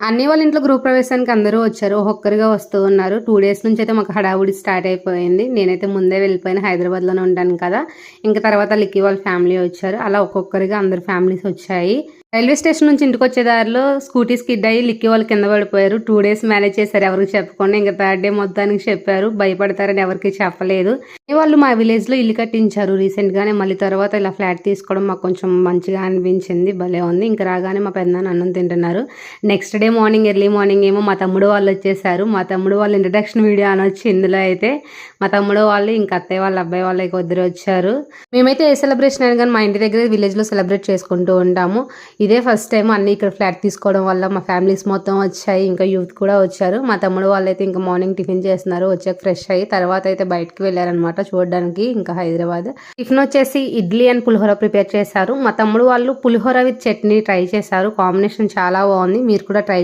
అన్నీ వాళ్ళ ఇంట్లో గృహప్రవేశానికి అందరూ వచ్చారు. ఒక్కొక్కరుగా వస్తూ ఉన్నారు. 2 డేస్ నుంచి అయితే మాకు హడావుడి స్టార్ట్ అయిపోయింది. నేనైతే ముందే వెళ్ళిపోయాను. హైదరాబాద్‌లోనే ఉంటాను కదా! ఇంక తర్వాత లిక్కీ వాళ్ళ ఫ్యామిలీ వచ్చారు. అలా ఒక్కొక్కరిగా అందరి ఫ్యామిలీస్ వచ్చాయి. రైల్వే స్టేషన్ నుంచి ఇంటికొచ్చే దారిలో స్కూటీ స్కిడ్ అయ్యి లిక్కీ వాళ్ళు కింద పడిపోయారు. 2 డేస్ మేనేజ్ చేశారు ఎవరికీ చెప్పకుండా. ఇంక థర్డ్ డే మొత్తానికి చెప్పారు. భయపడతారని ఎవరికీ చెప్పలేదు. వాళ్ళు మా విలేజ్‌లో ఇల్లు కట్టించారు రీసెంట్‌గానే. మళ్ళీ తర్వాత ఇలా ఫ్లాట్ తీసుకోవడం మాకు కొంచెం మంచిగా అనిపించింది. భలే ఉంది. ఇంక రాగానే మా పెదనాన్న అన్నం తింటున్నారు. Next day morning early morning ఏమో మా తమ్ముడు వాళ్ళు వచ్చేసారు. మా తమ్ముడు వాళ్ళ ఇంట్రడక్షన్ వీడియో అనొచ్చు ఇందులో అయితే. మా తమ్ముడు వాళ్ళు ఇంకా అత్తయ్య వాళ్ళ అబ్బాయి వాళ్ళు ఇద్దరు వచ్చారు. మేమైతే ఏ సెలబ్రేషన్ అయినా కానీ మా ఇంటి దగ్గర విలేజ్‌లో సెలబ్రేట్ చేసుకుంటూ ఉంటాము. ఇదే ఫస్ట్ టైం అన్నీ ఇక్కడ ఫ్లాట్ తీసుకోవడం వల్ల మా ఫ్యామిలీస్ మొత్తం వచ్చాయి. ఇంకా యూత్ కూడా వచ్చారు. మా తమ్ముడు వాళ్ళైతే ఇంకా మార్నింగ్ టిఫిన్ చేస్తున్నారు. వచ్చాక ఫ్రెష్ అయ్యి తర్వాత అయితే బయటకి వెళ్ళారనమాట చూడడానికి ఇంకా హైదరాబాద్. టిఫిన్ వచ్చేసి ఇడ్లీ అండ్ పులిహోర ప్రిపేర్ చేశారు. మా తమ్ముడు వాళ్ళు పులిహోర విత్ చట్నీ ట్రై చేశారు. కాంబినేషన్ చాలా బాగుంది. మీరు కూడా ట్రై